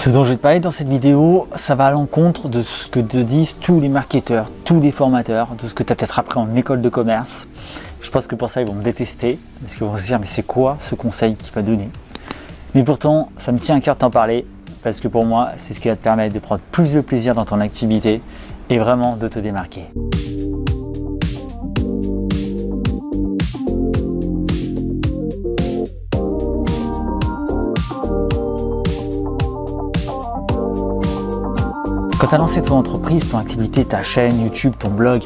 Ce dont je vais te parler dans cette vidéo, ça va à l'encontre de ce que te disent tous les marketeurs, tous les formateurs, de ce que tu as peut-être appris en école de commerce. Je pense que pour ça, ils vont me détester, parce qu'ils vont se dire, mais c'est quoi ce conseil qu'il m'a donné? Mais pourtant, ça me tient à cœur de t'en parler, parce que pour moi, c'est ce qui va te permettre de prendre plus de plaisir dans ton activité et vraiment de te démarquer. Quand tu as lancé ton entreprise, ton activité, ta chaîne YouTube, ton blog,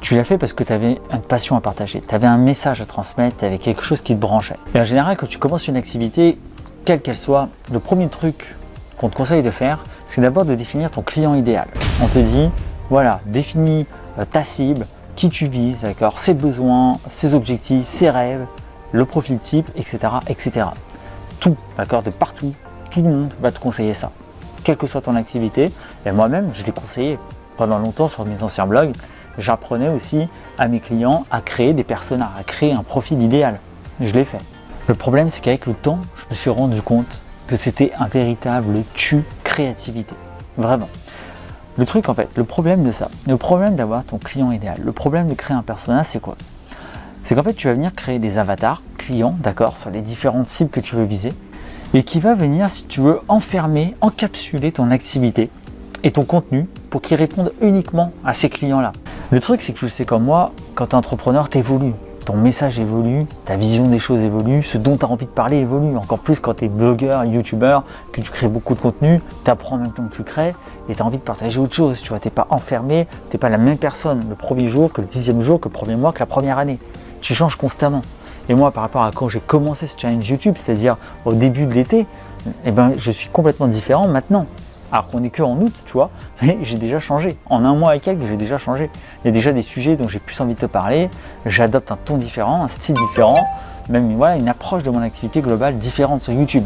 tu l'as fait parce que tu avais une passion à partager, tu avais un message à transmettre, tu avais quelque chose qui te branchait. Et en général, quand tu commences une activité, quelle qu'elle soit, le premier truc qu'on te conseille de faire, c'est d'abord de définir ton client idéal. On te dit, voilà, définis ta cible, qui tu vises, d'accord, ses besoins, ses objectifs, ses rêves, le profil type, etc., etc. Tout, d'accord, de partout, tout le monde va te conseiller ça. Quelle que soit ton activité, et moi-même je l'ai conseillé pendant longtemps sur mes anciens blogs, j'apprenais aussi à mes clients à créer des personas, à créer un profil idéal. Je l'ai fait. Le problème, c'est qu'avec le temps, je me suis rendu compte que c'était un véritable créativité. Vraiment. Le truc en fait, le problème de ça, le problème d'avoir ton client idéal, le problème de créer un persona, c'est quoi? C'est qu'en fait tu vas venir créer des avatars clients, d'accord, sur les différentes cibles que tu veux viser, et qui va venir, si tu veux, enfermer, encapsuler ton activité et ton contenu pour qu'ils répondent uniquement à ces clients-là. Le truc, c'est que tu le sais comme moi, quand tu es entrepreneur, tu évolues. Ton message évolue, ta vision des choses évolue, ce dont tu as envie de parler évolue. Encore plus quand tu es blogueur, youtubeur, que tu crées beaucoup de contenu, tu apprends en même temps que tu crées et tu as envie de partager autre chose. Tu vois, tu n'es pas enfermé, tu n'es pas la même personne le premier jour que le 10e jour, que le premier mois, que la première année. Tu changes constamment. Et moi, par rapport à quand j'ai commencé ce challenge YouTube, c'est-à-dire au début de l'été, eh ben, je suis complètement différent maintenant. Alors qu'on n'est que en août, tu vois, mais j'ai déjà changé. En un mois et quelques, j'ai déjà changé. Il y a déjà des sujets dont j'ai plus envie de te parler. J'adopte un ton différent, un style différent, même voilà, une approche de mon activité globale différente sur YouTube.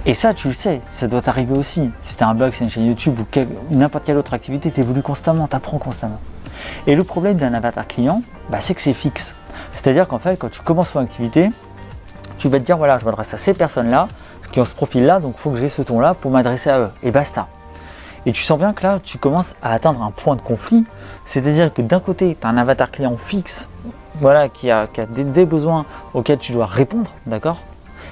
Et ça, tu le sais, ça doit t'arriver aussi. Si tu as un blog, c'est une chaîne YouTube ou n'importe quelle autre activité, tu évolues constamment, tu apprends constamment. Et le problème d'un avatar client, c'est que c'est fixe. C'est-à-dire qu'en fait, quand tu commences ton activité, tu vas te dire, voilà, je m'adresse à ces personnes-là, qui ont ce profil-là, donc il faut que j'ai ce ton-là pour m'adresser à eux. Et basta. Et tu sens bien que là, tu commences à atteindre un point de conflit. C'est-à-dire que d'un côté, tu as un avatar client fixe, voilà, qui a des besoins auxquels tu dois répondre, d'accord?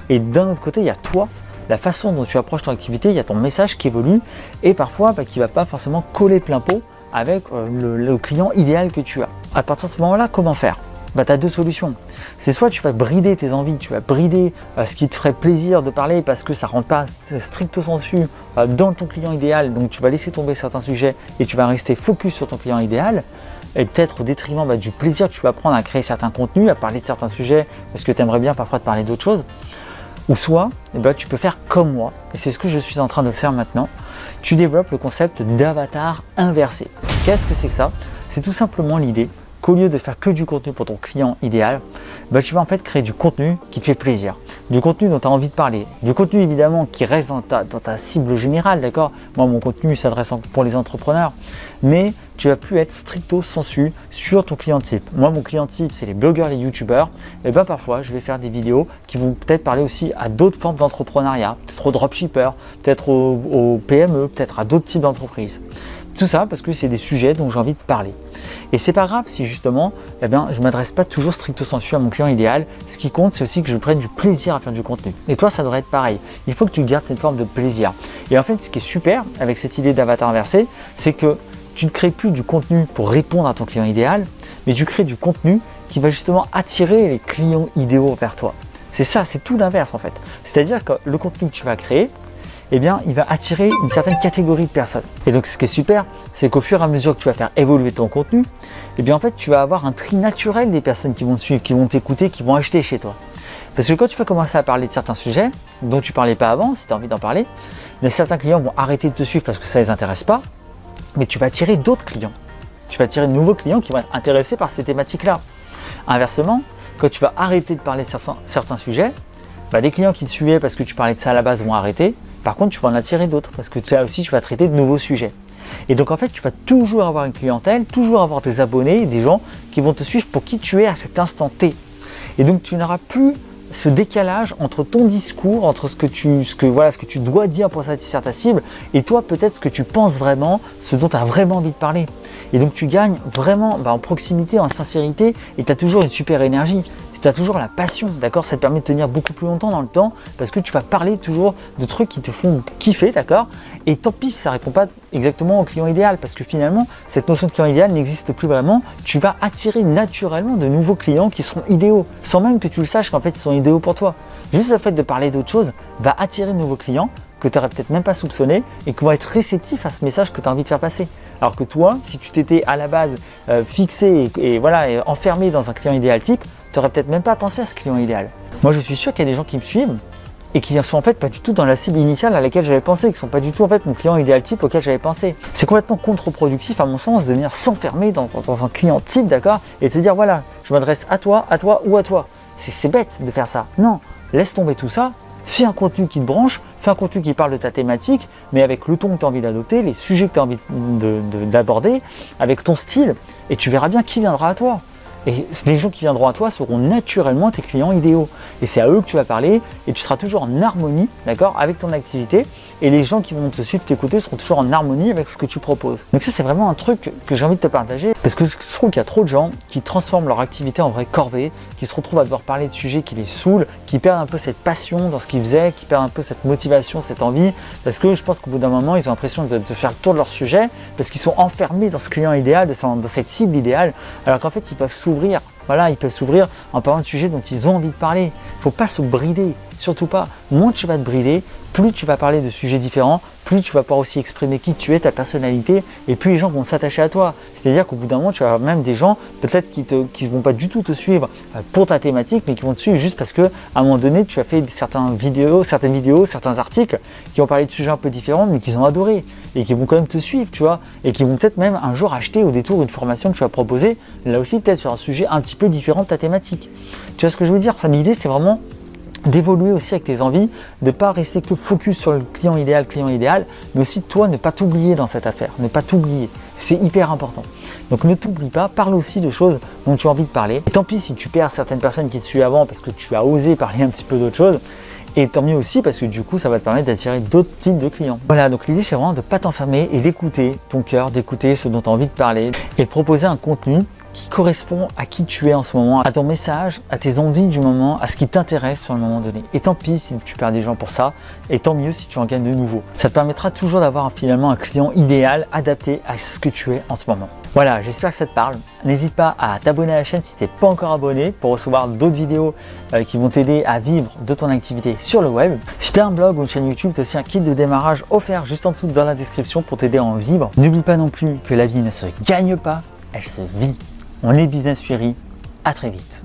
Et d'un autre côté, il y a toi, la façon dont tu approches ton activité, il y a ton message qui évolue et parfois qui ne va pas forcément coller plein pot avec le client idéal que tu as. À partir de ce moment-là, comment faire? Tu as deux solutions. C'est soit tu vas brider tes envies, tu vas brider ce qui te ferait plaisir de parler parce que ça ne rentre pas stricto sensu dans ton client idéal, donc tu vas laisser tomber certains sujets et tu vas rester focus sur ton client idéal et peut-être au détriment du plaisir que tu vas prendre à créer certains contenus, à parler de certains sujets parce que tu aimerais bien parfois te parler d'autres choses. Ou soit tu peux faire comme moi, et c'est ce que je suis en train de faire maintenant, tu développes le concept d'avatar inversé. Qu'est-ce que c'est que ça? C'est tout simplement l'idée qu'au lieu de faire que du contenu pour ton client idéal, tu vas en fait créer du contenu qui te fait plaisir, du contenu dont tu as envie de parler, du contenu évidemment qui reste dans ta cible générale, d'accord? Moi, mon contenu s'adresse pour les entrepreneurs, mais tu vas plus être stricto sensu sur ton client type. Moi, mon client type, c'est les blogueurs, les youtubeurs, et parfois, je vais faire des vidéos qui vont peut-être parler aussi à d'autres formes d'entrepreneuriat, peut-être aux dropshippers, peut-être aux PME, peut-être à d'autres types d'entreprises. Tout ça parce que c'est des sujets dont j'ai envie de parler. Et c'est pas grave si justement, je ne m'adresse pas toujours stricto sensu à mon client idéal. Ce qui compte, c'est aussi que je prenne du plaisir à faire du contenu. Et toi, ça devrait être pareil. Il faut que tu gardes cette forme de plaisir. Et en fait, ce qui est super avec cette idée d'avatar inversé, c'est que tu ne crées plus du contenu pour répondre à ton client idéal, mais tu crées du contenu qui va justement attirer les clients idéaux vers toi. C'est ça, c'est tout l'inverse en fait. C'est-à-dire que le contenu que tu vas créer, il va attirer une certaine catégorie de personnes. Et donc ce qui est super, c'est qu'au fur et à mesure que tu vas faire évoluer ton contenu, en fait tu vas avoir un tri naturel des personnes qui vont te suivre, qui vont t'écouter, qui vont acheter chez toi. Parce que quand tu vas commencer à parler de certains sujets dont tu ne parlais pas avant, si tu as envie d'en parler, certains clients vont arrêter de te suivre parce que ça ne les intéresse pas, mais tu vas attirer d'autres clients. Tu vas attirer de nouveaux clients qui vont être intéressés par ces thématiques-là. Inversement, quand tu vas arrêter de parler de certains sujets, des clients qui te suivaient parce que tu parlais de ça à la base vont arrêter. Par contre, tu vas en attirer d'autres parce que là aussi, tu vas traiter de nouveaux sujets. Et donc, en fait, tu vas toujours avoir une clientèle, toujours avoir des abonnés, des gens qui vont te suivre pour qui tu es à cet instant T. Et donc, tu n'auras plus ce décalage entre ton discours, entre ce que tu dois dire pour satisfaire ta cible et toi peut-être ce que tu penses vraiment, ce dont tu as vraiment envie de parler. Et donc tu gagnes vraiment en proximité, en sincérité et tu as toujours une super énergie. Tu as toujours la passion, d'accord? Ça te permet de tenir beaucoup plus longtemps dans le temps parce que tu vas parler toujours de trucs qui te font kiffer, d'accord? Et tant pis si ça ne répond pas exactement au client idéal parce que finalement, cette notion de client idéal n'existe plus vraiment. Tu vas attirer naturellement de nouveaux clients qui seront idéaux sans même que tu le saches qu'en fait, ils sont idéaux pour toi. Juste le fait de parler d'autre chose va attirer de nouveaux clients que tu n'aurais peut-être même pas soupçonné et qui vont être réceptifs à ce message que tu as envie de faire passer. Alors que toi, si tu t'étais à la base fixé et enfermé dans un client idéal type, tu n'aurais peut-être même pas pensé à ce client idéal. Moi, je suis sûr qu'il y a des gens qui me suivent et qui ne sont en fait pas du tout dans la cible initiale à laquelle j'avais pensé, qui ne sont pas du tout en fait mon client idéal type auquel j'avais pensé. C'est complètement contre-productif à mon sens de venir s'enfermer dans un client type, d'accord, et de se dire voilà, je m'adresse à toi ou à toi. C'est bête de faire ça. Non, laisse tomber tout ça. Fais un contenu qui te branche, fais un contenu qui parle de ta thématique, mais avec le ton que tu as envie d'adopter, les sujets que tu as envie d'aborder, avec ton style, et tu verras bien qui viendra à toi. Et les gens qui viendront à toi seront naturellement tes clients idéaux. Et c'est à eux que tu vas parler et tu seras toujours en harmonie, d'accord, avec ton activité. Et les gens qui vont te suivre, t'écouter seront toujours en harmonie avec ce que tu proposes. Donc ça, c'est vraiment un truc que j'ai envie de te partager parce que je trouve qu'il y a trop de gens qui transforment leur activité en vraie corvée, qui se retrouvent à devoir parler de sujets qui les saoulent, qui perdent un peu cette passion dans ce qu'ils faisaient, qui perdent un peu cette motivation, cette envie. Parce que je pense qu'au bout d'un moment, ils ont l'impression de faire le tour de leur sujet parce qu'ils sont enfermés dans ce client idéal, dans cette cible idéale, alors qu'en fait, ils peuvent s'ouvrir. Voilà, ils peuvent s'ouvrir en parlant de sujets dont ils ont envie de parler. Il ne faut pas se brider, surtout pas. Moins tu vas te brider, plus tu vas parler de sujets différents, plus tu vas pouvoir aussi exprimer qui tu es, ta personnalité, et plus les gens vont s'attacher à toi. C'est-à-dire qu'au bout d'un moment, tu vas avoir même des gens peut-être qui ne vont pas du tout te suivre pour ta thématique, mais qui vont te suivre juste parce qu'à un moment donné, tu as fait certaines vidéos, certains articles qui ont parlé de sujets un peu différents, mais qu'ils ont adoré, et qui vont quand même te suivre, tu vois, et qui vont peut-être même un jour acheter au détour une formation que tu vas proposer, là aussi peut-être sur un sujet un petit peu différent de ta thématique. Tu vois ce que je veux dire? Enfin, l'idée, c'est vraiment d'évoluer aussi avec tes envies, de ne pas rester que focus sur le client idéal, mais aussi toi ne pas t'oublier dans cette affaire, ne pas t'oublier, c'est hyper important. Donc ne t'oublie pas, parle aussi de choses dont tu as envie de parler. Et tant pis si tu perds certaines personnes qui te suivent avant parce que tu as osé parler un petit peu d'autre chose, et tant mieux aussi parce que du coup ça va te permettre d'attirer d'autres types de clients. Voilà, donc l'idée c'est vraiment de ne pas t'enfermer et d'écouter ton cœur, d'écouter ce dont tu as envie de parler et de proposer un contenu qui correspond à qui tu es en ce moment, à ton message, à tes envies du moment, à ce qui t'intéresse sur le moment donné. Et tant pis si tu perds des gens pour ça, et tant mieux si tu en gagnes de nouveaux. Ça te permettra toujours d'avoir finalement un client idéal adapté à ce que tu es en ce moment. Voilà, j'espère que ça te parle. N'hésite pas à t'abonner à la chaîne si tu n'es pas encore abonné pour recevoir d'autres vidéos qui vont t'aider à vivre de ton activité sur le web. Si tu as un blog ou une chaîne YouTube, tu as aussi un kit de démarrage offert juste en dessous dans la description pour t'aider à en vivre. N'oublie pas non plus que la vie ne se gagne pas, elle se vit. On est Business Fury, à très vite.